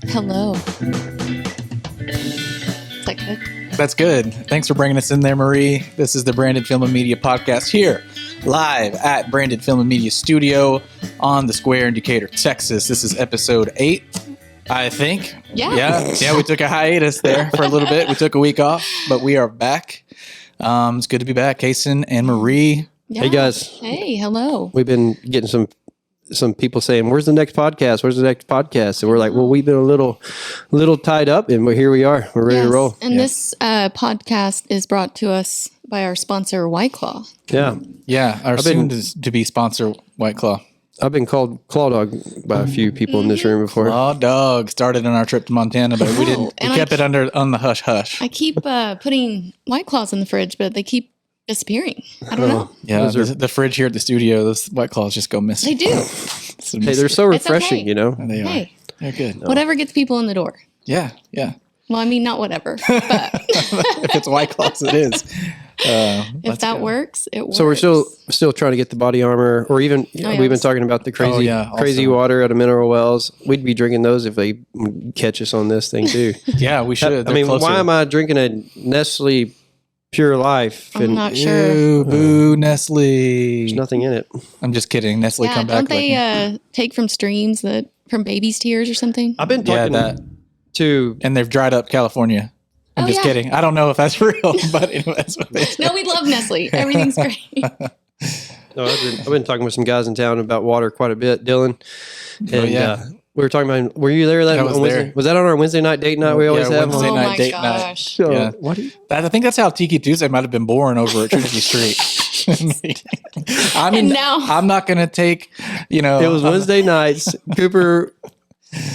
Hello. Is that good? That's good. Thanks for bringing us in there, Marie. This is the Branded Film and Media Podcast here, live at Branded Film and Media Studio on the Square in Decatur, Texas. This is episode 8, I think. Yeah, we took a hiatus there for a little bit. We took a week off, but we are back. It's good to be back. Cason and Marie. Yeah. Hey, guys. Hey, hello. We've been getting some people saying, "Where's the next podcast? Where's the next podcast?" And we're like, "Well, we've been a little tied up, and here we are. We're ready to roll." And this podcast is brought to us by our sponsor, White Claw. Yeah, our soon-to-be sponsor, White Claw. I've been called Claw Dog by a few people in this room before. Claw Dog started on our trip to Montana, but we didn't. We kept it on the hush hush. I keep putting White Claws in the fridge, but they keep disappearing. I don't know. Yeah, the fridge here at the studio, those White Claws just go missing. They do. Hey, they're so refreshing, okay. you know. They are. Hey, they're good. whatever gets people in the door. Yeah. Well, I mean, not whatever, but If it's White Claws, it is. if that works, it works. So we're still trying to get the body armor, or even we've been talking about the crazy water out of mineral wells. We'd be drinking those if they catch us on this thing too. Yeah, we should. I mean, why am I drinking a Nestle Pure Life? I'm not sure. Ew, boo, Nestle. There's nothing in it. I'm just kidding. Nestle, come back. Don't they take from streams from babies' tears or something? I've been talking to, and they've dried up California. I'm just kidding. I don't know if that's real, but anyway, that's what they say. No, we love Nestle. Everything's great. No, I've been talking with some guys in town about water quite a bit, Dylan. And we were talking about. Were you there? I was there. Was that on our Wednesday night date night? We always have Wednesday Oh night my date gosh. night. Yeah. What? I think that's how Tiki Tuesday might have been born over at Trinity Street. I mean, now I'm not going to take. It was Wednesday nights. Cooper.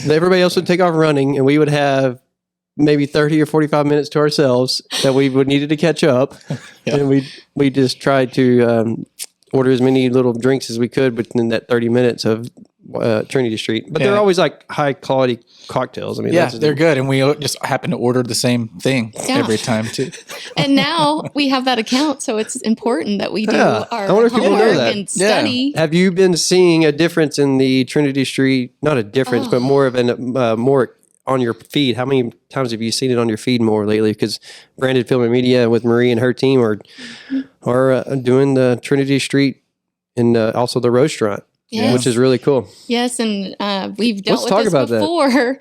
Everybody else would take off running, and we would have maybe 30 or 45 minutes to ourselves that we would needed to catch up. Yeah. And we just tried to order as many little drinks as we could within that 30 minutes of Trinity Street. But they're always like high quality cocktails. I mean, they're good. And we just happen to order the same thing every time too. And now we have that account, so it's important that we do our I wonder if people know homework that. and study. Have you been seeing a difference in the Trinity Street? Not a difference, but more of more on your feed. How many times have you seen it on your feed more lately? Because Branded Film and Media with Marie and her team are doing the Trinity Street and also the restaurant, which is really cool. Yes, and we've dealt with this before.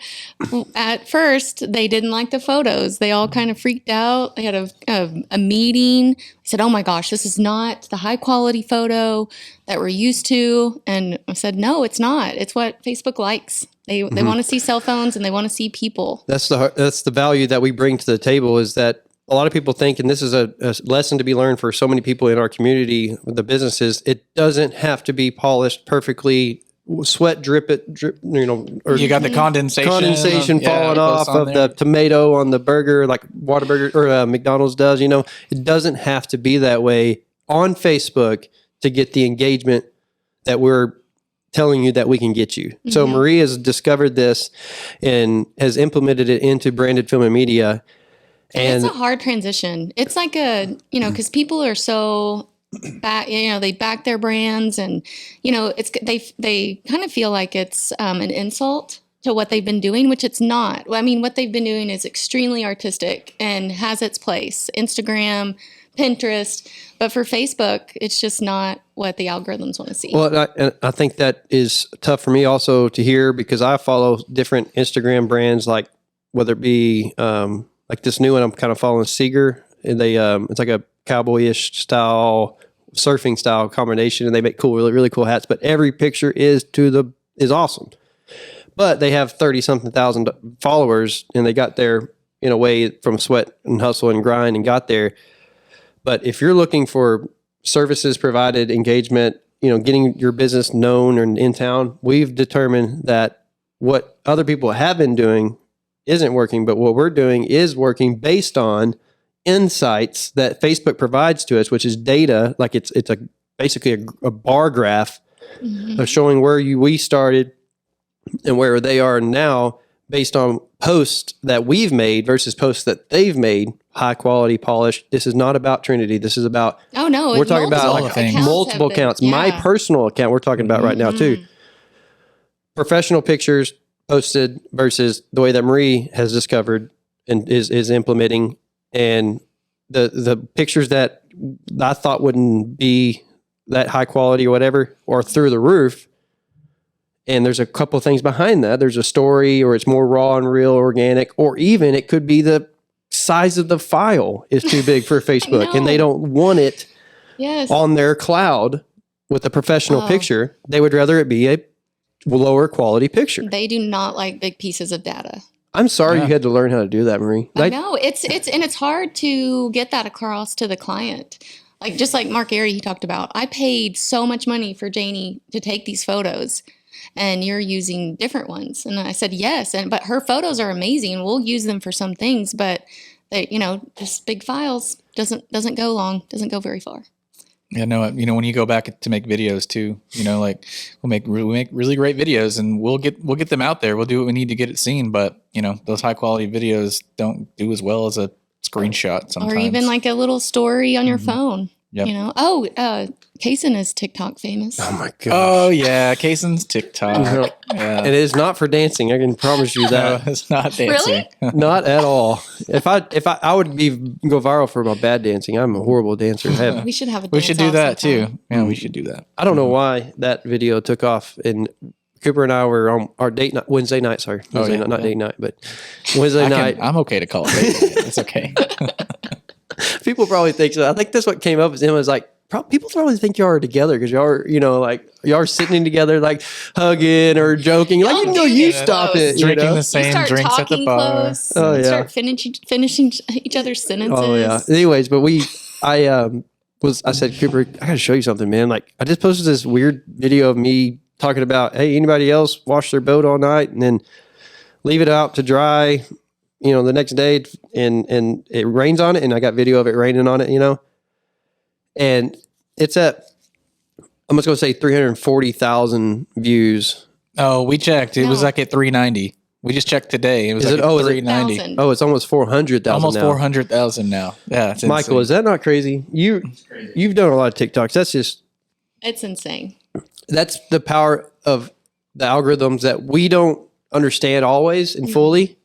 At first, they didn't like the photos. They all kind of freaked out. They had a meeting. They said, "Oh my gosh, this is not the high quality photo that we're used to." And I said, "No, it's not. It's what Facebook likes. They want to see cell phones and they want to see people." That's the value that we bring to the table, is that a lot of people think, and this is a lesson to be learned for so many people in our community, the businesses, it doesn't have to be polished perfectly, sweat drip, or you got the condensation falling off of the tomato on the burger, like Whataburger or McDonald's does. It doesn't have to be that way on Facebook to get the engagement that we're telling you that we can get you. So Marie has discovered this and has implemented it into Branded Film and Media. And it's a hard transition. It's like because people are so they back their brands, and they kind of feel like it's an insult to what they've been doing, which it's not. I mean, what they've been doing is extremely artistic and has its place. Instagram, Pinterest, but for Facebook, it's just not what the algorithms want to see. Well, I think that is tough for me also to hear, because I follow different Instagram brands, like whether it be like this new one I'm kind of following, Seeger, and they it's like a cowboyish style, surfing style combination, and they make really, really cool hats. But every picture is awesome. But they have 30-something thousand followers, and they got there in a way from sweat and hustle and grind and got there. But if you're looking for services provided, engagement, getting your business known and in town, we've determined that what other people have been doing isn't working, but what we're doing is working based on insights that Facebook provides to us, which is data. Like it's basically a bar graph of showing where we started and where they are now, based on posts that we've made versus posts that they've made, high quality, polished. This is not about Trinity. This is about, we're talking about like multiple accounts. Yeah. My personal account we're talking about right now too. professional pictures posted versus the way that Marie has discovered and is implementing, and the pictures that I thought wouldn't be that high quality or whatever, or through the roof. And there's a couple of things behind that. There's a story, or it's more raw and real, organic, or even it could be the size of the file is too big for Facebook and they don't want it on their cloud with a professional picture. They would rather it be a lower quality picture. They do not like big pieces of data. I'm sorry you had to learn how to do that, Marie. I know it's hard to get that across to the client. Like, just like Mark Airy, he talked about, I paid so much money for Janie to take these photos and you're using different ones. And I said, yes. But her photos are amazing. We'll use them for some things, but they, just big files doesn't go long, doesn't go very far. Yeah, no, when you go back to make videos too, like we make really great videos and we'll get them out there. We'll do what we need to get it seen. But, those high quality videos don't do as well as a screenshot sometimes. Or even like a little story on your phone. Yep. Cason is TikTok famous. Oh my god. Oh yeah, Cason's TikTok. Yeah. It is not for dancing. I can promise you that. No, it's not dancing. Really? Not at all. If I would go viral for my bad dancing. I'm a horrible dancer. We should have a dance We should do that sometime. too. Yeah, we should do that. I don't know why that video took off. And Cooper and I were on our date night, Wednesday night. Sorry, Wednesday night, not date night, but Wednesday night. I'm okay to call it date night. It's okay. People probably think so. I think that's what came up. Is Emma's like, people probably think y'all are together because y'all are, y'all are sitting together, like hugging or joking. Like, you stop it. Drinking the You same start drinks at the talking bar. close. Oh, yeah. Start finishing each other's sentences. Oh yeah. Anyways, but I said, Cooper, I gotta show you something, man. Like, I just posted this weird video of me talking about, hey, anybody else wash their boat all night and then leave it out to dry, the next day, and it rains on it, and I got video of it raining on it, and it's at, I'm just gonna say 340,000 views. Oh, we checked. It was like at 390. We just checked today. It was like at 390. 1,000. Oh, it's almost 400,000. Almost now. 400,000 now. Yeah, it's Michael, insane. is that not crazy? You've done a lot of TikToks. It's insane. That's the power of the algorithms that we don't understand always and fully,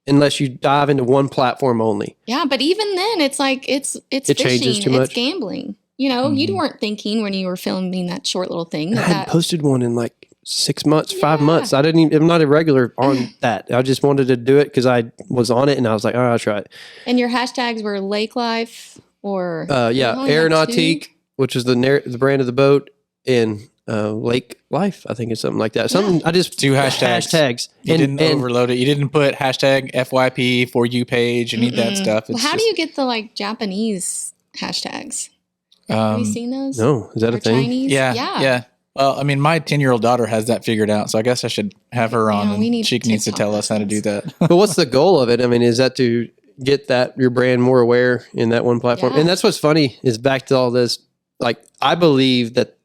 unless you dive into one platform only. Yeah, but even then, it's like it's fishing, changes too much. it's gambling. You weren't thinking when you were filming that short little thing. I hadn't posted one in like 6 months, 5 months. I'm not a regular on that. I just wanted to do it because I was on it and I was like, all right, I'll try it. And your hashtags were Lake Life or Aeronautique, which is the brand of the boat, and Lake Life, I think it's something like that. Something I just 2 hashtags. You didn't overload it. You didn't put hashtag FYP for you page, any of that stuff. Well, how do you get the Japanese hashtags? Have you seen those? No, is that Or a thing? Chinese? Yeah. Well, I mean, my 10-year-old daughter has that figured out, so I guess I should have her on. And she needs to tell us how to do that. But what's the goal of it? I mean, is that to get your brand more aware in that one platform? Yeah. And that's what's funny is back to all this. Like, I believe that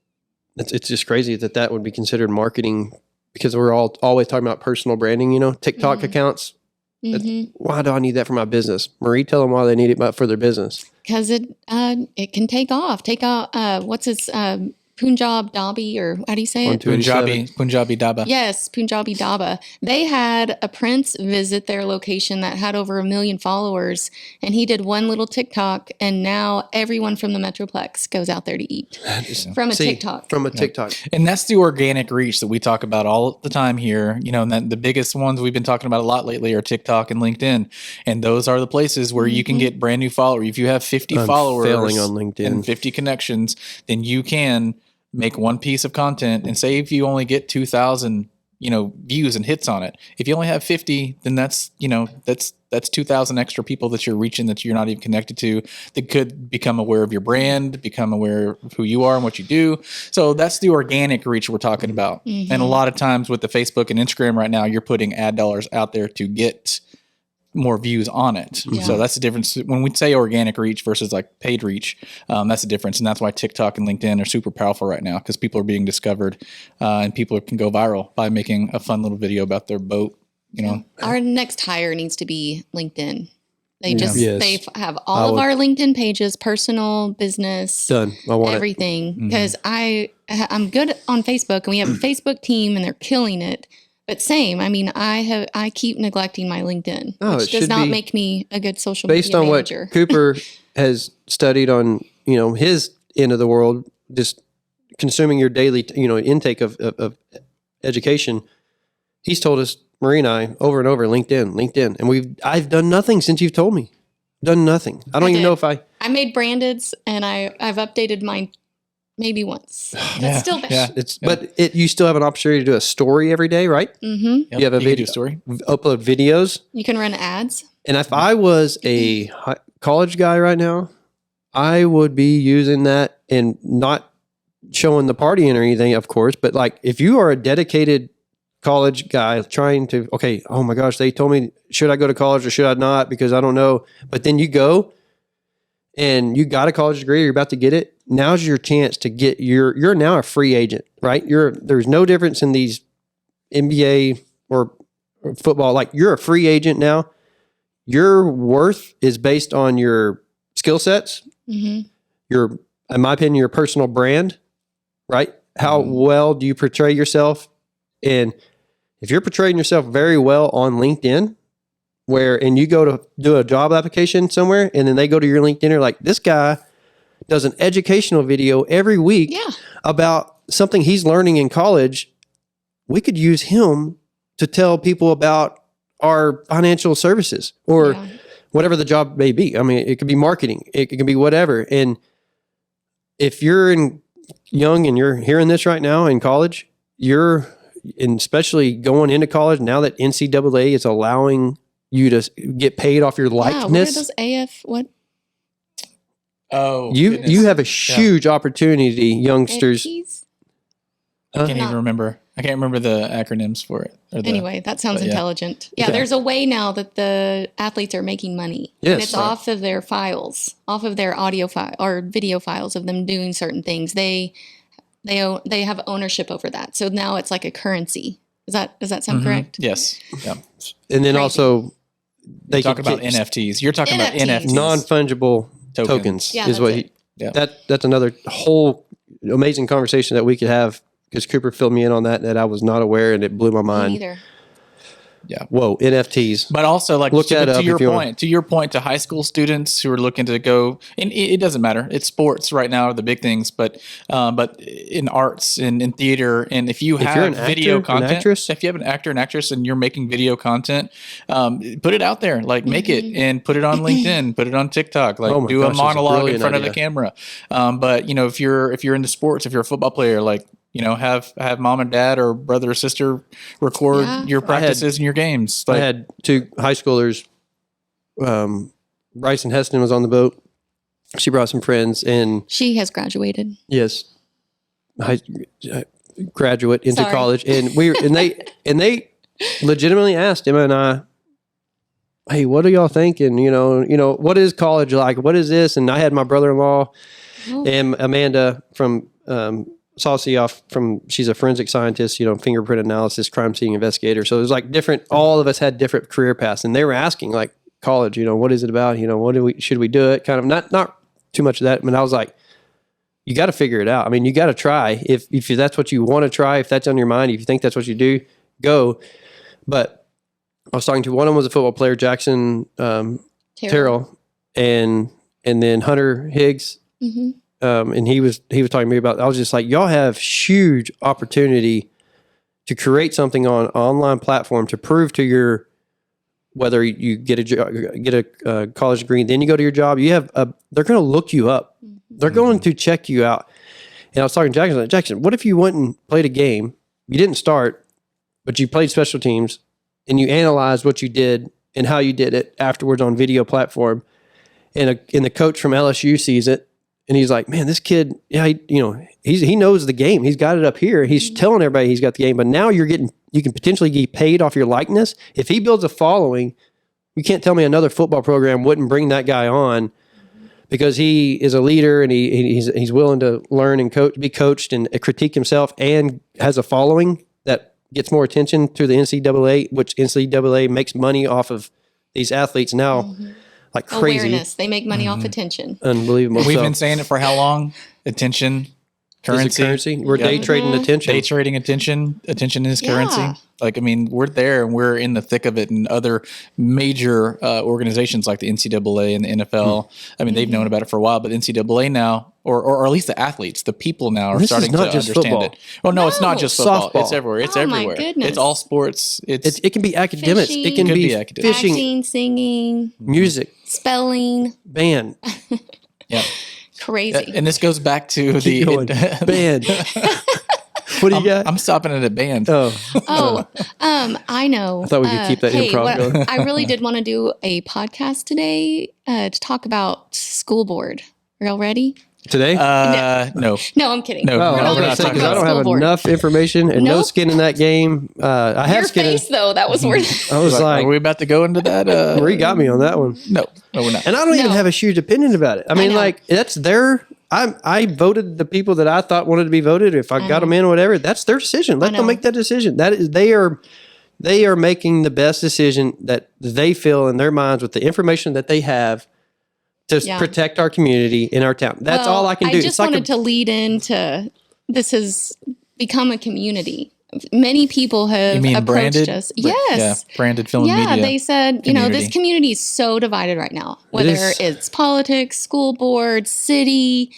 it's just crazy that would be considered marketing because we're always talking about personal branding. TikTok accounts. Why do I need that for my business? Marie, tell them why they need it for their business. Because it can take off. What's his Punjab Dhabi, or how do you say it? Punjabi Daba. Yes, Punjabi Daba. They had a prince visit their location that had over 1 million followers, and he did one little TikTok, and now everyone from the Metroplex goes out there to eat from a TikTok. From a TikTok. And that's the organic reach that we talk about all the time here. And that the biggest ones we've been talking about a lot lately are TikTok and LinkedIn. And those are the places where you can get brand new followers. If you have 50 followers failing on LinkedIn and 50 connections, then you can make one piece of content, and say if you only get 2,000, views and hits on it. If you only have 50, then that's 2,000 extra people that you're reaching that you're not even connected to, that could become aware of your brand, become aware of who you are and what you do. So that's the organic reach we're talking about. And a lot of times with the Facebook and Instagram right now, you're putting ad dollars out there to get more views on it. Yeah. So that's the difference when we say organic reach versus like paid reach. That's the difference, and that's why TikTok and LinkedIn are super powerful right now, because people are being discovered, and people can go viral by making a fun little video about their boat. Our next hire needs to be LinkedIn. They have all of our LinkedIn pages, personal, business, done. I want everything. Because I'm good on Facebook, and we have a Facebook team, and they're killing it. But same. I mean, I keep neglecting my LinkedIn, No, which it does should not be make me a good social based media on manager. what Cooper has studied on, his end of the world, just consuming your daily, intake of education. He's told us, Marie and I, over and over, LinkedIn, and I've done nothing since you've told me. Done nothing. I don't even know if I made brandeds, and I've updated mine maybe once. That's still there. Yeah. But you still have an opportunity to do a story every day, right? Mm-hmm. Yep, You have a can do video story. upload videos. You can run ads. And if I was a college guy right now, I would be using that and not showing the partying or anything, of course. But like, if you are a dedicated college guy trying to, okay, oh my gosh, they told me, should I go to college or should I not? Because I don't know. But then you go and you got a college degree, you're about to get it. Now's your chance to get you're now a free agent, right? There's no difference in these NBA or football. Like, you're a free agent now. Your worth is based on your skill sets, Mm-hmm. your, in my opinion, your personal brand, right? How well do you portray yourself? And if you're portraying yourself very well on LinkedIn, and you go to do a job application somewhere, and then they go to your LinkedIn, they're like, this guy does an educational video every week about something he's learning in college. We could use him to tell people about our financial services or whatever the job may be. I mean, it could be marketing, it could be whatever. And if you're young and you're hearing this right now in college, and especially going into college now that NCAA is allowing you to get paid off your likeness. What are those AF? What? Oh, you have a huge opportunity, youngsters. AFTs? I can't even remember. I can't remember the acronyms for it. Anyway, that sounds intelligent. Yeah, there's a way now that the athletes are making money. Yes, and it's off of their files, off of their audio file or video files of them doing certain things. They have ownership over that. So now it's like a currency. Does that sound correct? Yes. Yeah. And then also they talk about NFTs. You're talking about NFTs. Non-fungible tokens Yeah, is what that's another whole amazing conversation that we could have, because Cooper filled me in on that I was not aware, and it blew my mind. Me neither. Yeah. Whoa, NFTs. But also, like, Look that up to your point, to high school students who are looking to go, and it doesn't matter. It's sports right now are the big things, but in arts and in theater, and if you're an video actor, content, an actress, if you have an actor and actress and you're making video content, put it out there, like make it and put it on LinkedIn, put it on TikTok, like do a monologue in front of the camera. But if you're into sports, if you're a football player, like, have mom and dad or brother or sister record your practices and your games. I had two high schoolers. Bryson Heston was on the boat. She brought some friends, and she has graduated. Yes, graduate into college, and they legitimately asked Emma and I, "Hey, what do y'all think? And what is college like? What is this?" And I had my brother-in-law and Amanda from Saucy she's a forensic scientist, fingerprint analysis, crime scene investigator. So it was like different, all of us had different career paths, and they were asking, like, college, what is it about? Should we do it? Kind of not too much of that. But I was like, you got to figure it out. I mean, you got to try. If that's what you want to try, if that's on your mind, if you think that's what you do, go. But I was talking to one of them was a football player, Jackson Terrell, and then Hunter Higgs. Mm-hmm. And he was talking to me about, I was just like, y'all have huge opportunity to create something on an online platform to prove to whether you get a college degree, then you go to your job, they're going to look you up. Mm-hmm. They're going to check you out. And I was talking to Jackson, what if you went and played a game, you didn't start, but you played special teams, and you analyzed what you did and how you did it afterwards on video platform, and the coach from LSU sees it, and he's like, man, this kid, he knows the game. He's got it up here. He's telling everybody he's got the game. But now you can potentially get paid off your likeness. If he builds a following, you can't tell me another football program wouldn't bring that guy on, because he is a leader, and he's willing to learn and be coached and critique himself, and has a following that gets more attention to the NCAA, which NCAA makes money off of these athletes now. Mm-hmm. Like crazy. Awareness. They make money off attention. Unbelievable. We've been saying it for how long? Attention Currency. We're day trading attention. Day trading attention. Attention is Yeah. currency. Like, I mean, we're there and we're in the thick of it, and other major organizations like the NCAA and the NFL. I mean, they've known about it for a while, but NCAA now, or at least the athletes, the people now are This is starting not to just understand football. it. Well, no, it's not just football. Softball. It's everywhere. It's Oh, my everywhere. goodness. It's all sports. It can be academics. Fishing. It can Could be be academic. fishing, Acting, singing, music, spelling, band. Yeah. crazy. And this goes back to Keep going. Band. What do you got? I'm stopping at a band. Oh, I know. I thought we could keep that hey, improv going. I really did want to do a podcast today to talk about school board. Are y'all ready? today? No. No, I'm kidding. No, Oh, no, I was we're going to not say, talking because I about don't have school board. enough information and no Nope. skin in that game. I have Your skin face, though, that was worth. I was Are like, we about to go into that? Marie got me on that one. No, we're not. And I don't even No. have a huge opinion about it. I mean, know. like, that's their. I voted the people that I thought wanted to be voted. If I got them in or whatever, that's their decision. Let know. them make that decision. That is, they are making the best decision that they feel in their minds with the information that they have to Yeah. protect our community in our town. That's all I can do. I just wanted to lead into this has become a community. Many people have You mean approached branded? us. Yeah, Yes. branded film and Yeah, media. they said, this community is so divided right now, whether is. it's politics, school board, city,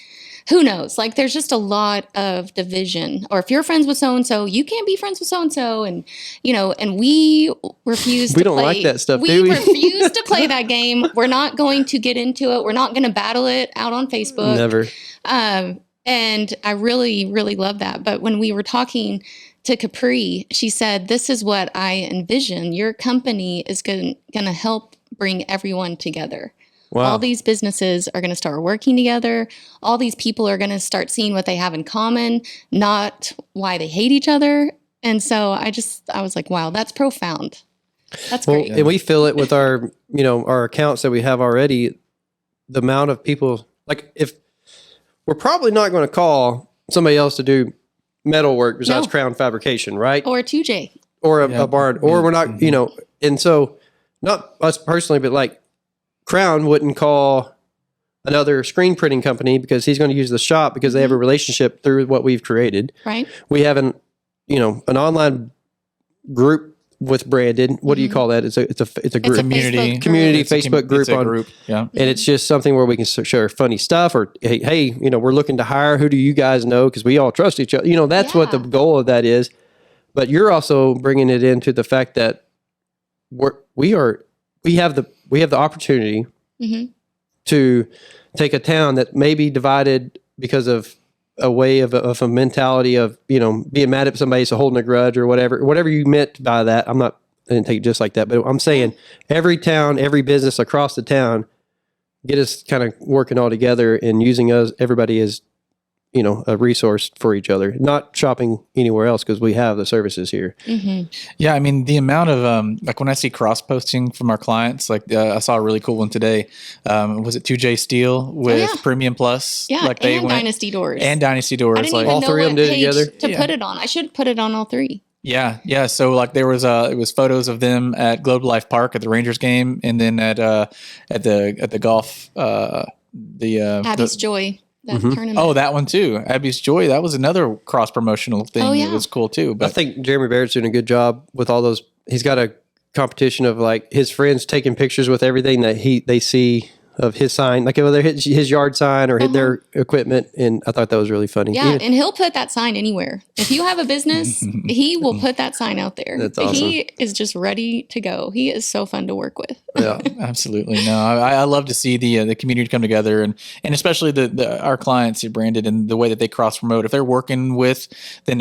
who knows? Like, there's just a lot of division. Or if you're friends with so-and-so, you can't be friends with so-and-so. And, and we refuse We to don't play. like that stuff, we do we? refuse to play that game. We're not going to get into it. We're not going to battle it out on Facebook. Never. And I really, really love that. But when we were talking to Capri, she said, this is what I envision. Your company is going to help bring everyone together. Wow. All these businesses are going to start working together. All these people are going to start seeing what they have in common, not why they hate each other. And so I was like, wow, that's profound. That's Well, great. and we feel it with our, our accounts that we have already. The amount of people, like, if we're probably not going to call somebody else to do metal work besides No. Crown Fabrication, right? Or 2J. Or a barn, or we're not, and so not us personally, but like Crown wouldn't call another screen printing company because he's going to use the shop because they have a relationship through what we've created. Right? We have an online group with branded. What do you call that? It's a group. It's a Community. Facebook group. Community It's a Facebook group it's a on, group. Yeah. and it's just something where we can share funny stuff or hey, we're looking to hire. Who do you guys know? Because we all trust each other. That's what the Yeah. goal of that is. But you're also bringing it into the fact that we have the opportunity Mhm. to take a town that may be divided because of a way of a mentality of being mad at somebody, so holding a grudge or whatever you meant by that. I didn't take it just like that, but I'm saying every town, every business across the town, get us kind of working all together and using everybody as a resource for each other, not shopping anywhere else because we have the services here. Mm-hmm. Yeah, I mean the amount of like when I see cross posting from our clients, like I saw a really cool one today. Was it 2J Steel with yeah. Premium Plus? Yeah, like they and went, Dynasty Doors. and Dynasty Doors. I didn't like even all know three of what them did it page together? to Yeah. put it on. I should put it on all three. yeah. So like there was it was photos of them at Globe Life Park at the Rangers game, and then at the golf Abby's Joy, that tournament. Oh, that one too. Abby's Joy. That was another cross promotional thing. Oh, yeah. It was cool too. I But think Jeremy Baird's doing a good job with all those. He's got a competition of like his friends taking pictures with everything that they see of his sign, like whether his yard sign or their equipment. And I thought that was really funny. Yeah, Even- and he'll put that sign anywhere. If you have a business, he will put that sign out there. That's awesome. He is just ready to go. He is so fun to work with. yeah. absolutely, no, I love to see the community come together, and especially our clients who branded and the way that they cross promote. If they're working with, then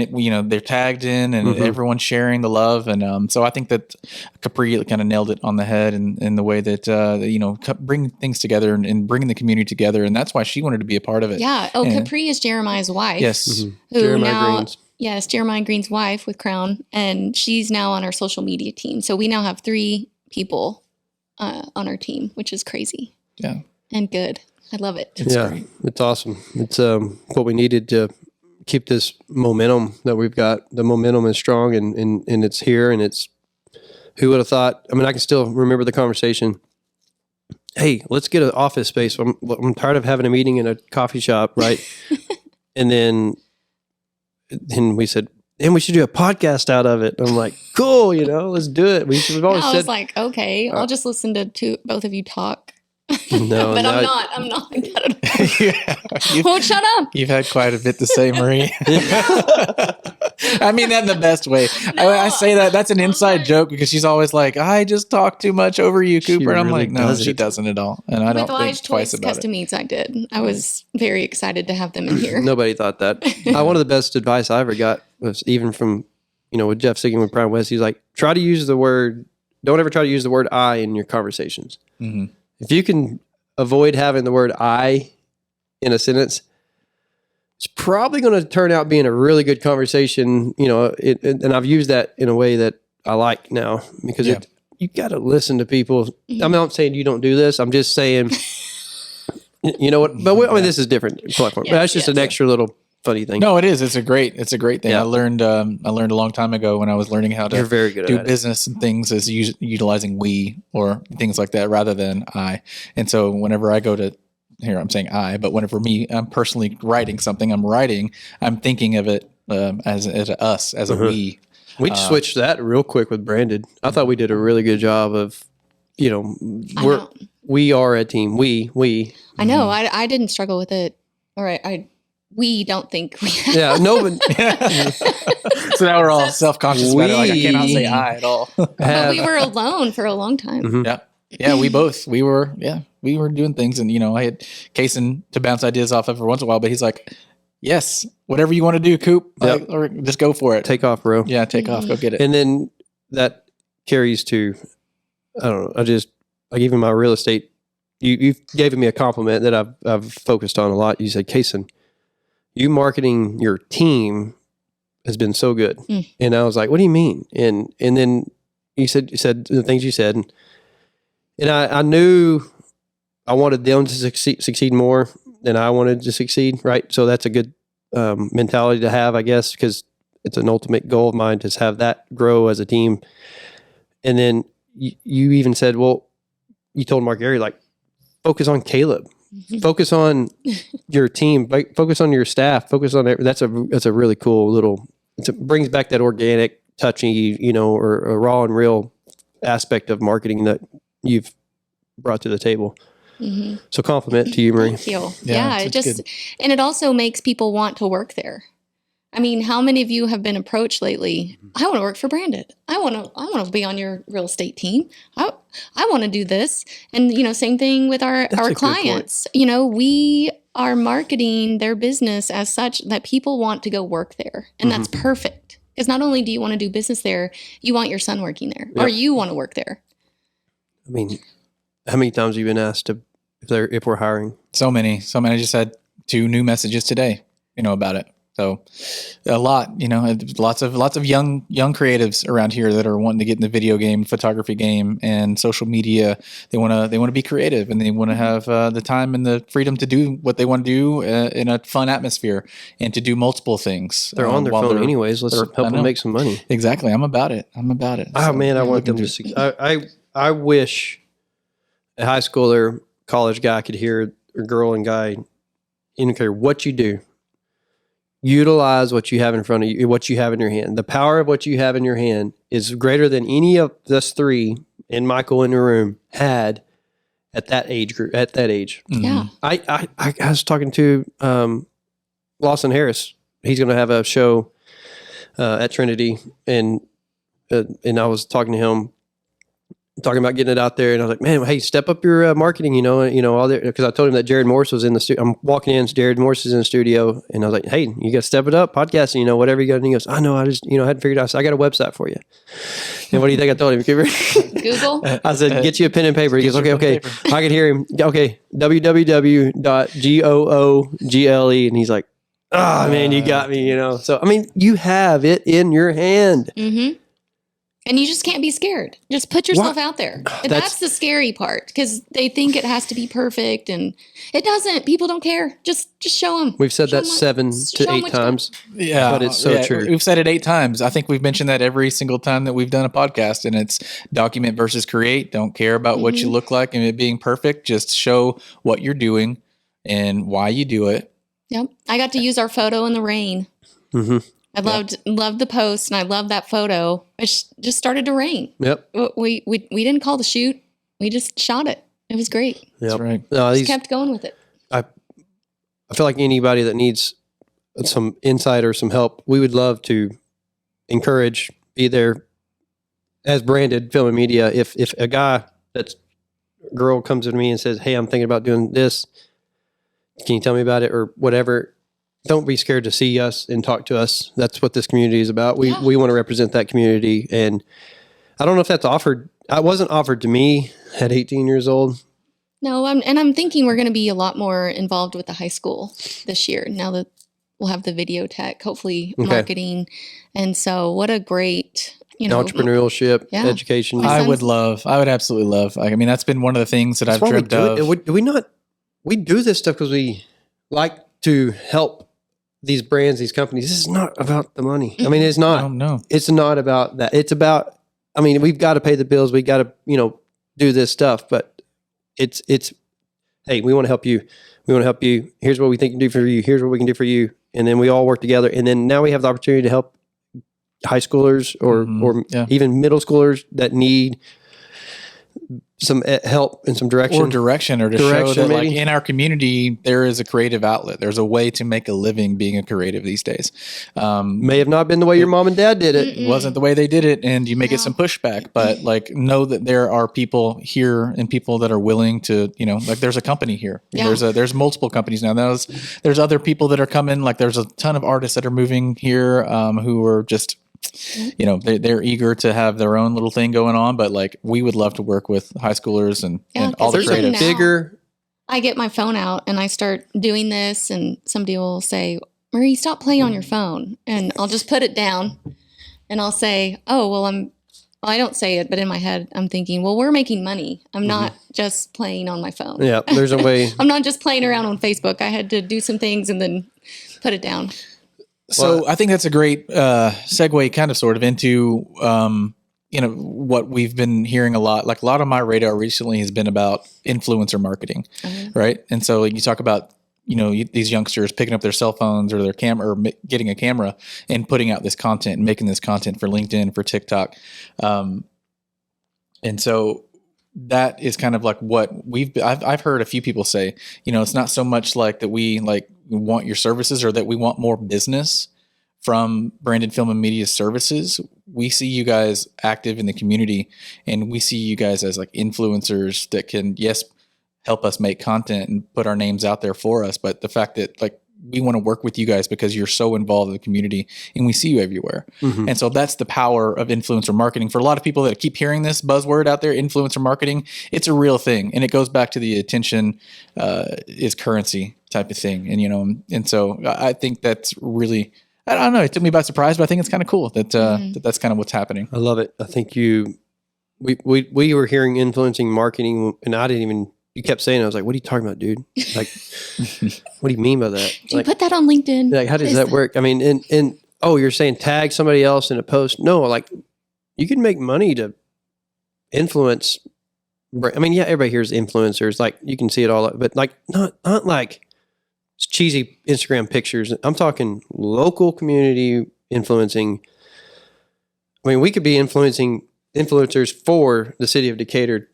they're tagged in, and everyone's sharing the love, and so I think that Capri kind of nailed it on the head in the way that bring things together and bringing the community together, and that's why she wanted to be a part of it. Yeah. Oh, And- Capri is Jeremiah's wife. Yes. Who Jeremiah now? Green's. Yes, Jeremiah Green's wife with Crown, and she's now on our social media team. So we now have 3 people on our team, which is crazy Yeah. and good. I love it. It's yeah, great. it's awesome. It's what we needed to keep this momentum that we've got. The momentum is strong and it's here, and it's, who would have thought? I mean, I can still remember the conversation. Hey, let's get an office space. I'm tired of having a meeting in a coffee shop, right? And then and we said, and we should do a podcast out of it. I'm like, cool, let's do it. We've always I said, was like, okay, I'll just listen to both of you talk. no, But no, I'm not like that at all. You've, Well, shut up. you've had quite a bit to say, Marie. I mean that in the best way. I say that's an inside joke because she's always like, I just talk too much over you, She Cooper. And I'm really like, no, doesn't. she doesn't at all. And I With don't Wise think twice Choice about Custom it. Meats, I did. I was very excited to have them in here. Nobody thought that. One of the best advice I ever got was even from, with Jeff Sigging with Prime West. He's like, don't ever try to use the word I in your conversations. Mm-hmm. If you can avoid having the word I in a sentence, it's probably going to turn out being a really good conversation, and I've used that in a way that I like now because you got to listen to people. I'm not saying you don't do this. I'm just saying, you know what? But this is different platform. Yeah, but that's just an extra little funny thing. No, it is. It's a great thing. Yeah. I learned a long time ago when I was learning how You're to very good do at it. business and things is utilizing we or things like that rather than I. And so whenever I go to here, I'm saying I, but whenever I'm personally writing something, I'm thinking of it as a us, as a we. We switched that real quick with Branded. I thought we did a really good job of, we are a team. We. I know. I didn't struggle with it. All right. We don't think we have. Yeah, no, but So now we're all self-conscious about it. Like I cannot say I at all. But we were alone for a long time. Mhm. Yeah, we were doing things, and I had Cason to bounce ideas off of every once in a while, but he's like, yes, whatever you want to do, Coop, Yep. or just go for it. take off, bro. Yeah, take off, go get it. And then that carries to, I don't know. Like even my real estate. You've given me a compliment that I've focused on a lot. You said, Cason, you marketing your team has been so good. And I was like, what do you mean? And then you said the things you said, and I knew I wanted them to succeed more than I wanted to succeed. Right. So that's a good mentality to have, I guess, because it's an ultimate goal of mine to have that grow as a team. And then you even said, well, you told Mark Gary, like, focus on Caleb. Focus on your team. Focus on your staff. Focus on that's a really cool little. It brings back that organic, touchy, or a raw and real aspect of marketing that you've brought to the table. Mm-hmm. So compliment to you, Marie. Thank you. Yeah, Yeah, it's good. and it also makes people want to work there. I mean, how many of you have been approached lately? I want to work for Branded. I want to be on your real estate team. I want to do this. And same thing with our a good clients. We are marketing their business as such that people want to go work there. And that's perfect. Because not only do you want to do business there, you want your son working there, or you want to work there. I mean, how many times have you been asked if we're hiring? So many. I just had 2 new messages today, about it. So a lot, lots of young creatives around here that are wanting to get in the video game, photography game, and social media. They want to be creative, and they want to have the time and the freedom to do what they want to do in a fun atmosphere and to do multiple things. They're on their while phone they're- anyways. Let's help them make some money. Exactly. I'm about it. Oh So, man, I want looking them to. to- I wish a high schooler, college guy could hear, or girl and guy, you don't care what you do. Utilize what you have in front of you, what you have in your hand. The power of what you have in your hand is greater than any of us 3 and Michael in the room had at that age group. At that age, Yeah. I was talking to Lawson Harris. He's going to have a show at Trinity, and I was talking to him, talking about getting it out there, and I was like, "Man, hey, step up your marketing." All there, because I told him that Jared Morse was in the studio. I'm walking in, Jared Morse is in the studio, and I was like, "Hey, you got to step it up, podcasting, whatever you got." And he goes, "I know, I just, hadn't figured out. So I got a website for you." And what do you think I told him? Google. I said, "Get you a pen and paper." He goes, Get you a "Okay." pen and paper. I could hear him. Okay, www.google, and he's like, "Ah, man, you got me." So I mean, you have it in your hand. Mm-hmm. And you just can't be scared. Just put yourself out there. And that's the scary part, because they think it has to be perfect, and it doesn't. People don't care. Just show them. We've said that 7 to 8 times. Yeah, But it's so true. We've said it 8 times. I think we've mentioned that every single time that we've done a podcast, and it's document versus create. Don't care about what you look like and it being perfect. Just show what you're doing and why you do it. Yep. I got to use our photo in the rain. Mm-hmm. I loved the post, and I loved that photo. It just started to rain. Yep. We didn't call the shoot. We just shot it. It was great. Yep. That's right. No, Just kept going with it. I feel like anybody that needs some insight or some help, we would love to encourage, be there as Branded Film and Media. If a girl comes to me and says, "Hey, I'm thinking about doing this. Can you tell me about it?" or whatever, don't be scared to see us and talk to us. That's what this community is about. We want to represent that community. And I don't know if that's offered. It wasn't offered to me at 18 years old. No, I'm thinking we're going to be a lot more involved with the high school this year. Now that we'll have the video tech, hopefully marketing, and so what a great Entrepreneurship, education. I would absolutely love. I mean, that's been one of the things that I've dreamt of. Do we not? We do this stuff because we like to help these brands, these companies. This is not about the money. I mean, it's not. No. It's not about that. It's about. I mean, we've got to pay the bills. We got to, do this stuff. But it's. Hey, we want to help you. We want to help you. Here's what we think we can do for you. Here's what we can do for you. And then we all work together. And then now we have the opportunity to help high schoolers or even middle schoolers that need some help and some direction. Or to show that like in our community, there is a creative outlet. There's a way to make a living being a creative these days. May have not been the way your mom and dad did it. It wasn't the way they did it. And you may get some pushback, but like know that there are people here and people that are willing to, like there's a company here. Yeah. There's multiple companies now. There's other people that are coming. Like there's a ton of artists that are moving here who are just, they're eager to have their own little thing going on, but like we would love to work with high schoolers and all the creatives. Bigger. I get my phone out and I start doing this, and somebody will say, "Marie, stop playing on your phone," and I'll just put it down, and I'll say, "Oh, well, I don't say it, but in my head, I'm thinking, well, we're making money. I'm not just playing on my phone. Yeah, there's a way. I'm not just playing around on Facebook. I had to do some things and then put it down." So I think that's a great segue kind of sort of into, what we've been hearing a lot. Like a lot of my radar recently has been about influencer marketing, right? And so like, you talk about, these youngsters picking up their cell phones or their camera or getting a camera and putting out this content and making this content for LinkedIn, for TikTok. And so that is kind of like what I've heard a few people say, it's not so much like that we want your services or that we want more business from Branded Film and Media services. We see you guys active in the community, and we see you guys as like influencers that can, help us make content and put our names out there for us. But the fact that like we want to work with you guys because you're so involved in the community and we see you everywhere. And so that's the power of influencer marketing. For a lot of people that keep hearing this buzzword out there, influencer marketing, it's a real thing. And it goes back to the attention is currency type of thing. And, and so I think that's really, I don't know, it took me by surprise, but I think it's kind of cool that that's kind of what's happening. I love it. I think we were hearing influencing marketing, and I didn't even, you kept saying, I was like, what are you talking about, dude? Like, what do you mean by that? Do you put that on LinkedIn? Like, how does that work? I mean, and you're saying tag somebody else in a post. No, like you can make money to influence. I mean, yeah, everybody hears influencers, like you can see it all, but like not like cheesy Instagram pictures. I'm talking local community influencing. I mean, we could be influencers for the city of Decatur,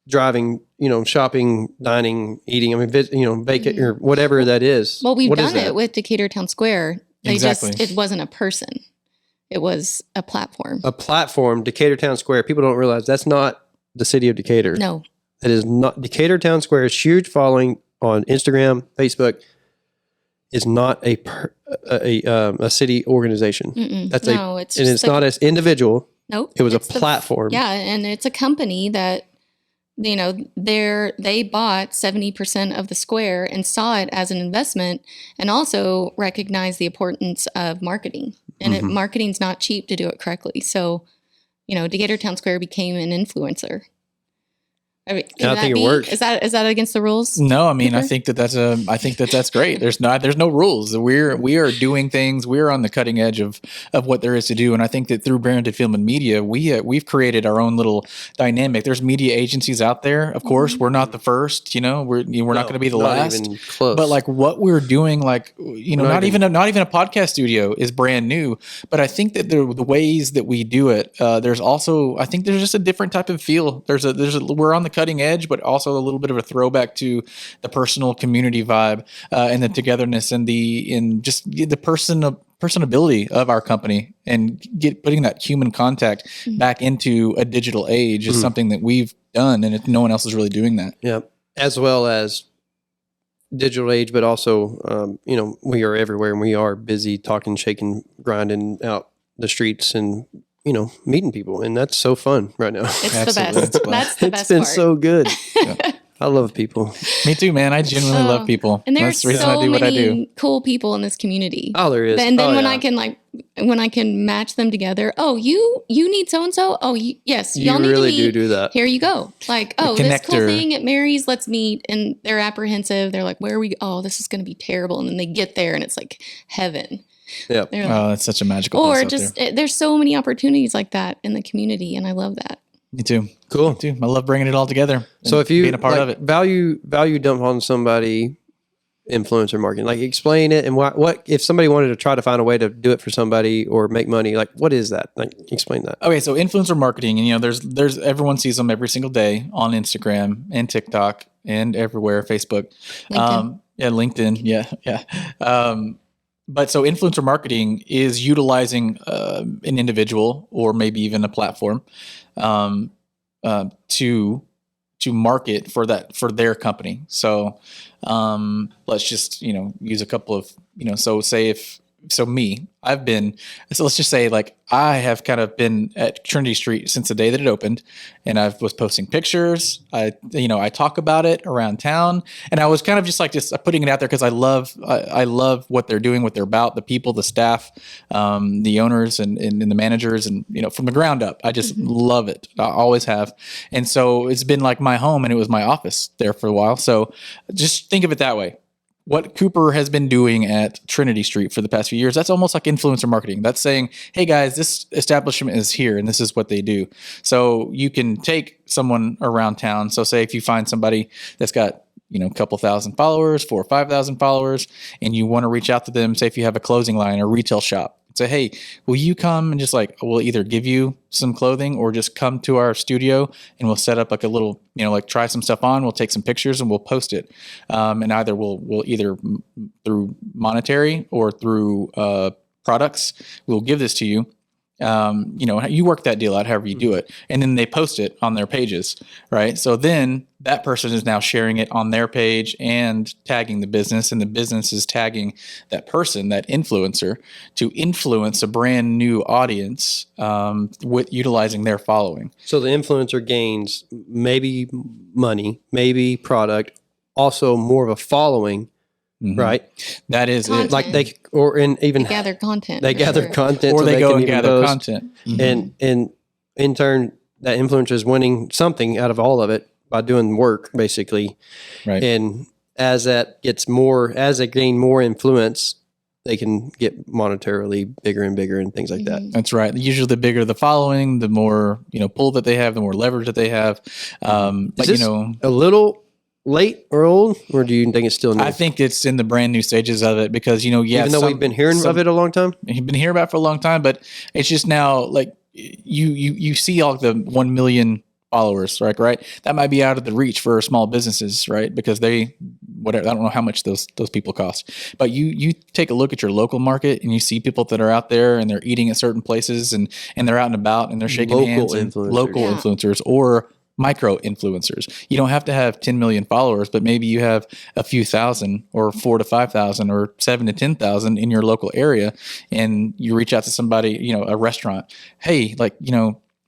driving, shopping, dining, eating. I mean, bacon or whatever that is. Well, we've done it with Decatur Town Square. Exactly. It wasn't a person. It was a platform. A platform, Decatur Town Square. People don't realize that's not the city of Decatur. No. It is not. Decatur Town Square is huge following on Instagram, Facebook. Is not a city organization. It's not as individual. Nope. It was a platform. And it's a company that, they bought 70% of the square and saw it as an investment, and also recognized the importance of marketing. And marketing's not cheap to do it correctly. So, Decatur Town Square became an influencer. I mean, I think it works. Is that against the rules? No, I mean, I think that's great. There's no rules. We are doing things. We're on the cutting edge of what there is to do. And I think that through Branded Film and Media, we've created our own little dynamic. There's media agencies out there. Of course, we're not the first, we're not going to be the last, even close. but like what we're doing, like, not even a podcast studio is brand new, but I think that the ways that we do it, there's also, I think there's just a different type of feel. We're on the cutting edge, but also a little bit of a throwback to the personal community vibe, and the togetherness and just the personability of our company, and putting that human contact back into a digital age is something that we've done, and no one else is really doing that. Yeah, as well as digital age, but also, we are everywhere, and we are busy talking, shaking, grinding out the streets, and meeting people, and that's so fun right now. It's the best. That's the best It's been part. so good. Yeah. I love people. Me too, man. I genuinely love people. And there's That's the reason I so do what I do. many cool people in this community. Oh, there is. And then when yeah. I can match them together. Oh, you need so and so. Oh, yes, You y'all need really to meet. do that. Here you go. Like, oh, this cool connector. thing at Mary's. Let's meet. And they're apprehensive. They're like, where are we? Oh, this is going to be terrible. And then they get there, and it's like heaven. Yeah. They're like, Oh, that's such a magical or place out just there. there's so many opportunities like that in the community, and I love that. Me too. Cool. Me too. I love bringing it all together. So and if you being a part of it. value dump on somebody, influencer marketing, like explain it, and what if somebody wanted to try to find a way to do it for somebody or make money, like what is that? Like explain that. Okay, so influencer marketing, and there's everyone sees them every single day on Instagram and TikTok and everywhere, Facebook, LinkedIn. LinkedIn, yeah. But so influencer marketing is utilizing an individual or maybe even a platform to market for their company. So let's just use a couple of let's just say, like, I have kind of been at Trinity Street since the day that it opened, and I was posting pictures. I talk about it around town, and I was kind of just putting it out there because I love what they're doing, what they're about, the people, the staff, the owners and the managers, and from the ground up. I just love it. I always have. And so it's been like my home, and it was my office there for a while. So just think of it that way. What Cooper has been doing at Trinity Street for the past few years, that's almost like influencer marketing. That's saying, hey guys, this establishment is here and this is what they do. So you can take someone around town. So say if you find somebody that's got, a couple thousand followers, 4,000 or 5,000 followers, and you want to reach out to them, say if you have a clothing line or retail shop, say, hey, will you come and we'll either give you some clothing or just come to our studio and we'll set up like a little, try some stuff on. We'll take some pictures and we'll post it. And either we'll either through monetary or through products, we'll give this to you. You work that deal out however you do it, and then they post it on their pages, right? So then that person is now sharing it on their page and tagging the business, and the business is tagging that person, that influencer, to influence a brand new audience with utilizing their following. So the influencer gains maybe money, maybe product, also more of a following. Mm-hmm. Right, that is content. It. Like they gather content. They gather sure. content, or so they go can and gather post. Content, and in turn, that influencer is winning something out of all of it by doing work, basically. Right. And as that gets more, as they gain more influence, they can get monetarily bigger and bigger and things like that. That's right. Usually, the bigger the following, the more pull that they have, the more leverage that they have. But a little late or old, or do you think it's still new? I think it's in the brand new stages of it because even though we've been hearing of it a long time, you've been hearing about it for a long time, but it's just now like you see all the 1 million followers, right? That might be out of the reach for small businesses, right? Because I don't know how much those people cost, but you take a look at your local market and you see people that are out there and they're eating at certain places and they're out and about and they're shaking hands, and local influencers or micro influencers. You don't have to have 10 million followers, but maybe you have a few thousand or 4,000 to 5,000 or 7,000 to 10,000 in your local area. And you reach out to somebody, a restaurant, hey,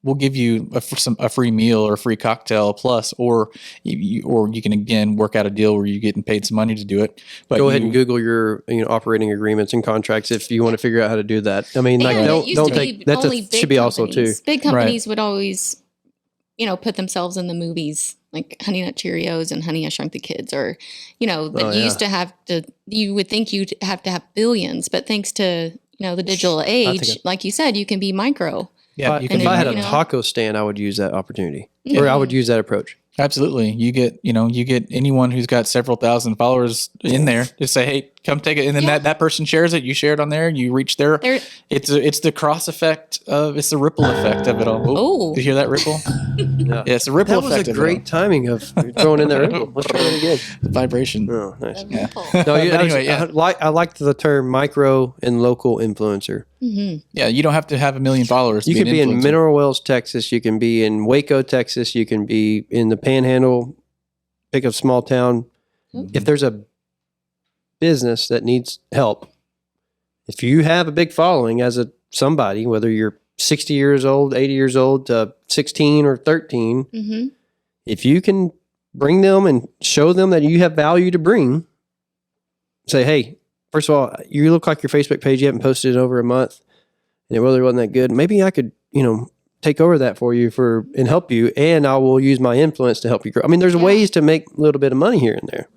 we'll give you a free meal or a free cocktail plus, or you can again work out a deal where you're getting paid some money to do it. But go ahead and Google your operating agreements and contracts if you want to figure out how to do that. I mean, don't take that should be also too. Big companies would always put themselves in the movies, like Honey Nut Cheerios and Honey I Shrunk the Kids, or, that you used to have to, you would think you'd have to have billions, but thanks to, the digital age, like you said, you can be micro. Yeah, If I had a taco stand, I would use that opportunity, Yeah. or I would use that approach. Absolutely. You get anyone who's got several thousand followers in there, just say, hey, come take it. And then that person shares it. You share it on there. You reach there. It's the cross effect it's the ripple effect of it all. Oh. Did you hear that ripple? Yeah, It's the ripple effect. That was a great timing of throwing in the ripple. Let's try it again. The vibration. Oh, nice. Yeah. No, Anyway, I liked the term micro and local influencer. Mm-hmm. Yeah, you don't have to have 1 million followers. You to can be be an in influencer. Mineral Wells, Texas. You can be in Waco, Texas. You can be in the Panhandle, pick a small town. If there's a business that needs help, if you have a big following as somebody, whether you're 60 years old, 80 years old, 16 or 13, Mm-hmm. if you can bring them and show them that you have value to bring, say, hey, first of all, you look like your Facebook page, you haven't posted in over a month, and it really wasn't that good. Maybe I could, take over that for you and help you, and I will use my influence to help you grow. I mean, there's ways to make a little bit of money here and there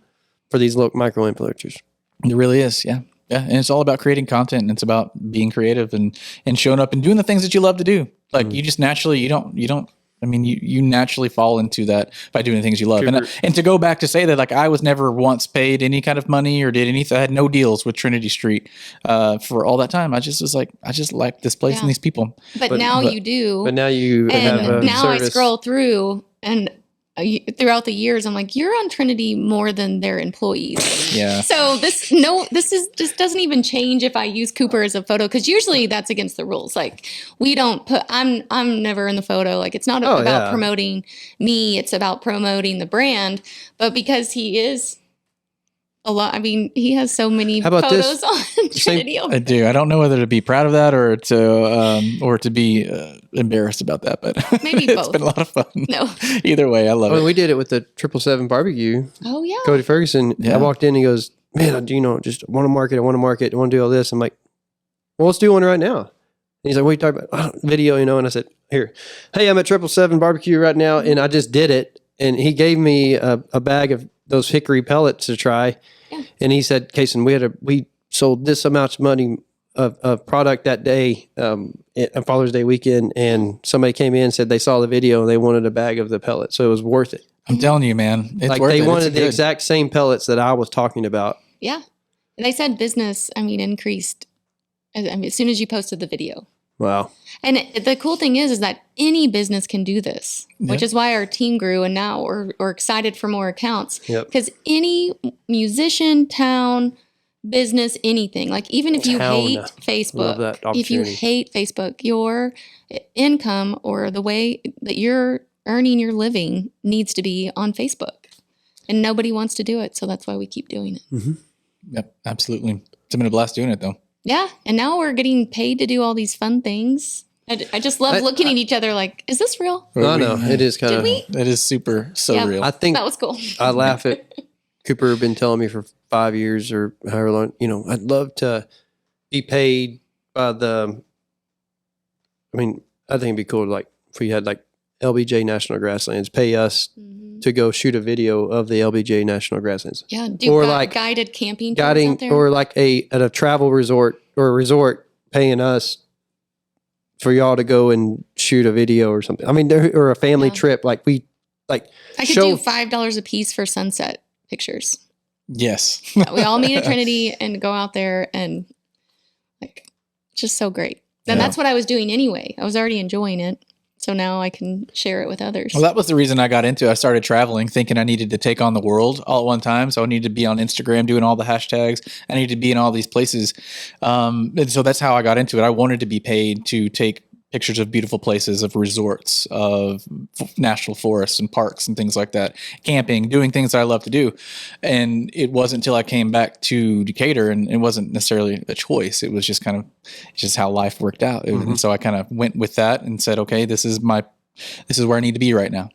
for these local micro influencers. It really is, yeah. Yeah, and it's all about creating content, and it's about being creative and showing up and doing the things that you love to do. Like you just naturally, you naturally fall into that by doing the things you love. And to go back to say that, like, I was never once paid any kind of money or did anything. I had no deals with Trinity Street for all that time. I just was like, I just like this place and these people. But now you do. But now you have a now service. I scroll through and throughout the years, I'm like, you're on Trinity more than their employees. Yeah. So this just doesn't even change if I use Cooper as a photo, because usually that's against the rules. Like, we don't put. I'm never in the photo. Like, it's not about promoting me. It's about promoting the brand. But because he is a lot. I mean, he has so many photos on Trinity. I do. I don't know whether to be proud of that or to be embarrassed about that, but maybe it's both. been a lot of fun. No. Either way, I love it. We did it with the 777 barbecue. Oh yeah. Cody Ferguson. Yeah. I walked in and he goes, man, just want to market. I want to do all this. I'm like, well, let's do one right now. And he's like, what are you talking about? Video, And I said, here, hey, I'm at 777 barbecue right now. And I just did it. And he gave me a bag of those hickory pellets to try. Yeah. And he said, Cason, we sold this amount of money of product that day, on Father's Day weekend. And somebody came in and said they saw the video and they wanted a bag of the pellets. So it was worth it. I'm telling you, man, it's like worth it. They wanted the exact same pellets that I was talking about. Yeah. And they said business, increased as soon as you posted the video. Wow. And the cool thing is that any business can do this, which is why our team grew. And now we're excited for more accounts. Because any musician, town, business, anything, like even if you hate Facebook, if you hate Facebook, your income or the way that you're earning your living needs to be on Facebook. And nobody wants to do it. So that's why we keep doing it. Mm-hmm. Yep, absolutely. It's been a blast doing it, though. Yeah. And now we're getting paid to do all these fun things. I just love looking at each other like, is this real? No, it is kind of. It is super real. I think that was cool. I laugh at Cooper had been telling me for 5 years or however long, I'd love to be paid by I think it'd be cool, like, if we had like LBJ National Grasslands pay us to go shoot a video of the LBJ National Grasslands. Yeah, do guided camping tours out there. Or like at a travel resort or a resort paying us for y'all to go and shoot a video or something. Or a family trip. Like I could do $5 a piece for sunset pictures. Yes. We all meet at Trinity and go out there and just so great. And that's what I was doing anyway. I was already enjoying it. So now I can share it with others. Well, that was the reason I got into it. I started traveling thinking I needed to take on the world all at one time. So I needed to be on Instagram doing all the hashtags. I needed to be in all these places. And so that's how I got into it. I wanted to be paid to take pictures of beautiful places, of resorts, of national forests and parks and things like that, camping, doing things that I love to do. And it wasn't until I came back to Decatur, and it wasn't necessarily a choice. It was just kind of just how life worked out. And so I kind of went with that and said, okay, this is where I need to be right now.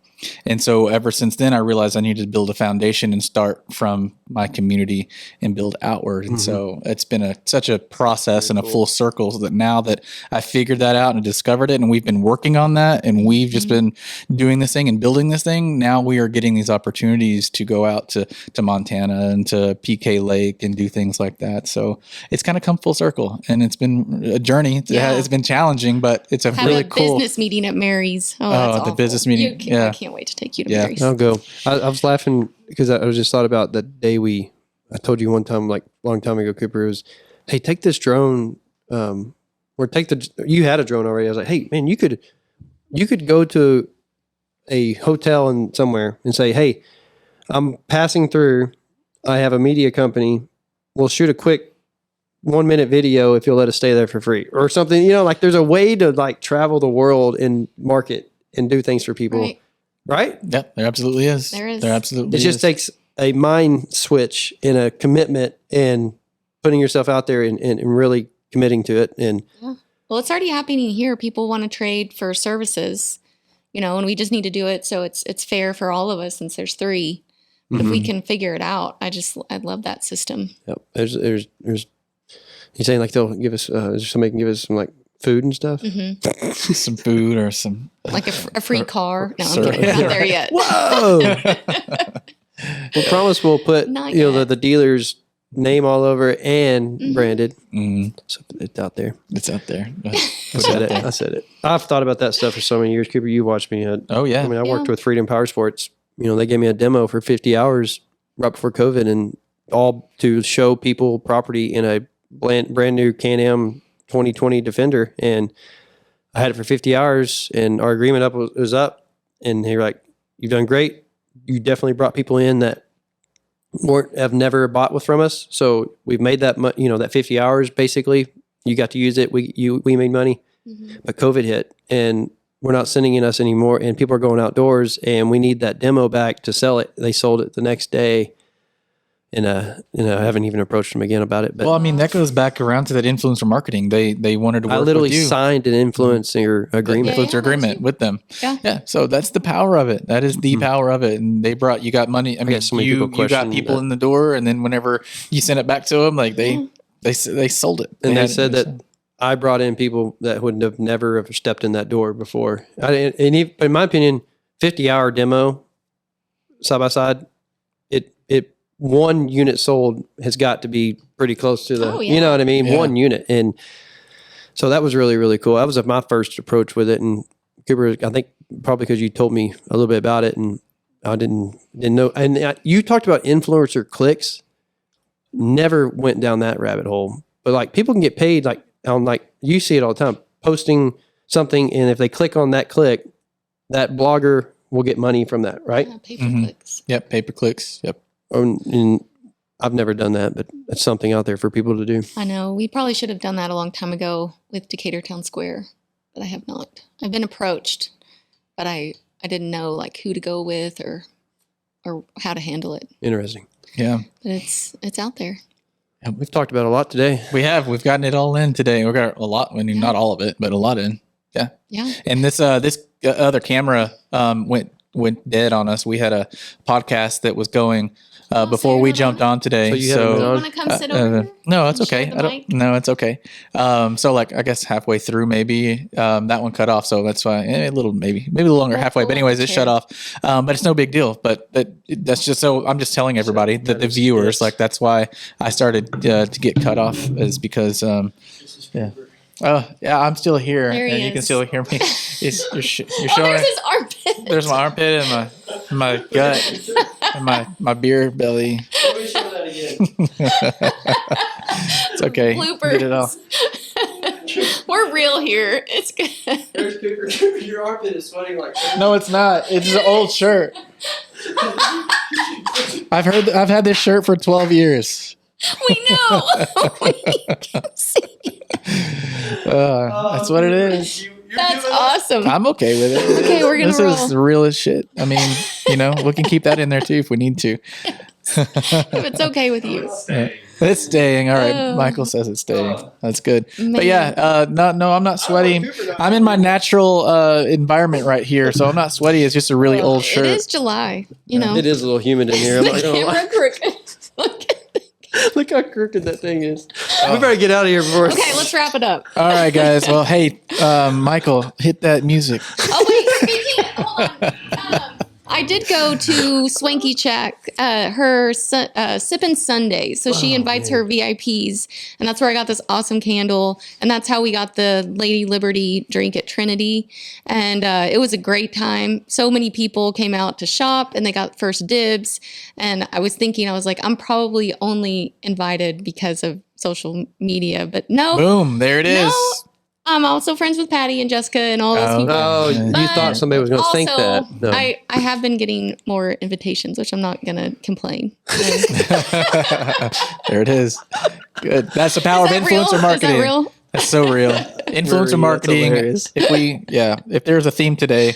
And so ever since then, I realized I needed to build a foundation and start from my community and build outward. And so it's been such a process and a full circle, so that now that I figured that out and discovered it, and we've been working on that, and we've just been doing this thing and building this thing, now we are getting these opportunities to go out to Montana and to PK Lake and do things like that. So it's kind of come full circle, and it's been a journey. It's been challenging, but it's a Having really a cool business meeting at Mary's. Oh, that's the awful. business meeting. I can't wait to take you to Mary's. I'll go. I was laughing because I was just thought about that day I told you one time, like a long time ago, Cooper, it was, hey, take this drone, or you had a drone already. I was like, hey, man, you could go to a hotel and somewhere and say, hey, I'm passing through. I have a media company. We'll shoot a quick 1-minute video if you'll let us stay there for free or something. Like there's a way to like travel the world and market and do things for people. Right? Yeah, there absolutely is. There is. There absolutely It just takes a mind switch and a commitment and putting yourself out there and really committing to it. And Well, it's already happening here. People want to trade for services, and we just need to do it so it's fair for all of us since there's 3. But if we can figure it out, I love that system. Yep. There's he's saying like they'll give us somebody can give us some like food and stuff. some food or some Like a free car. No, I'm Sir. kidding. Not there yet. Whoa! We'll promise we'll put Not yet. the dealer's name all over and branded. So it's out there. it's out there. I said it. I've thought about that stuff for so many years. Cooper, you watched me. Oh yeah. I worked Yeah. with Freedom Power Sports. They gave me a demo for 50 hours right before COVID, and all to show people property in a brand new Can-Am 2020 Defender. And I had it for 50 hours, and our agreement was up. And they were like, "You've done great. You definitely brought people in that have never bought from us. So we've made that that 50 hours basically. You got to use it. We made money, but COVID hit, and we're not sending in us anymore. And people are going outdoors, and we need that demo back to sell it. They sold it the next day, and I haven't even approached them again about it. But Well, I mean, that goes back around to that influencer marketing. They wanted to work I literally with you. signed an influencer agreement. Yeah. Influencer agreement with them. Yeah. So that's the power of it. That is the power of it. And you got money. I mean, got so many you people got question people that. in the door, and then whenever you send it back to them, like they sold it. And they had it said that themselves. I brought in people that would have never have stepped in that door before. In my opinion, 50-hour demo side by side, it one unit sold has got to be pretty close to the, Oh, yeah. you know what I mean? Yeah. One unit. And so that was really, really cool. That was my first approach with it. And Cooper, I think probably because you told me a little bit about it and I didn't know. And you talked about influencer clicks. Never went down that rabbit hole. But like people can get paid like on like you see it all the time, posting something, and if they click on that click, that blogger will get money from that, right? Yeah, pay-per-clicks. Yep, pay per clicks. Yep. And I've never done that, but that's something out there for people to do. I know. We probably should have done that a long time ago with Decatur Town Square, but I have not. I've been approached, but I didn't know like who to go with or how to handle it. Interesting. Yeah. But it's out there. We've talked about a lot today. We've gotten it all in today. We got a lot. I mean, not all of it, but a lot in. Yeah. Yeah. And this other camera went dead on us. We had a podcast that was going before so we you're jumped on today. So you haven't been You on? want to come sit over here? No, it's and share okay. the I don't. mic? No, it's okay. So like I guess halfway through, maybe that one cut off. So that's why maybe a little longer We'll halfway. pull But anyways, up it the shut chair. off. But it's no big deal. But that's just so I'm just telling everybody that the viewers like that's why I started to get cut off is because yeah. Oh yeah, I'm still here, There he and you can is. still hear me. You're Oh, showing. there's his armpit. There's my armpit and my gut and my beer belly. It's okay. Bloopers. Get it all. We're real here. It's good. Your armpit is sweating like No, it's not. It's an old shirt. I've had this shirt for 12 years. We know. We can see. That's what it is. That's awesome. I'm okay with it. Okay, we're gonna This is roll. real as shit. I mean, we can keep that in there too if we need to. If it's okay with you. It's staying. All right. Oh. Michael says it's staying. That's good. Man. But yeah, no, I'm not sweaty. I'm in my natural environment right here, so I'm not sweaty. It's just a really old shirt. It is July, you know. It is a little humid in here. I'm The not gonna lie. camera crooked. Look how crooked that thing is. We better get out of here before. Okay, let's wrap it up. All right, guys. Well, hey, Michael, hit that music. Oh wait, speaking. Hold on. I did go to Swanky Check, her Sippin' Sunday. So she invites her VIPs, and that's where I got this awesome candle. And that's how we got the Lady Liberty drink at Trinity. And it was a great time. So many people came out to shop, and they got first dibs. And I was thinking, I'm probably only invited because of social media, but no. Boom. There it is. No, I'm also friends with Patty and Jessica and all those people. Oh, you But thought somebody was going to think that. No. I have been getting more invitations, which I'm not going to complain. There it is. Good. That's the power of Is that real? influencer marketing. Is that real? That's so real. Influencer That's marketing. hilarious. If there's a theme today,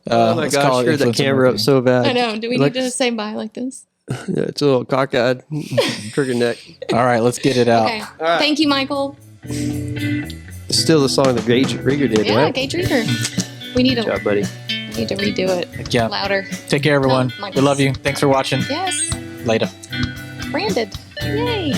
Oh my let's call gosh, it sure that influencer camera up marketing. so bad. I know. Do we Look- need to say bye like this? Yeah, it's a little cockeyed, crooked neck. All right, let's get it out. Okay. right. Thank you, Michael. It's still the song that Gage Rieger did, Yeah, right? Gage Rieger. We need Good job, buddy. to redo it Yeah. louder. Take care, everyone. No, Michael. We love you. Thanks for watching. Yes. Later. Branded. Yay.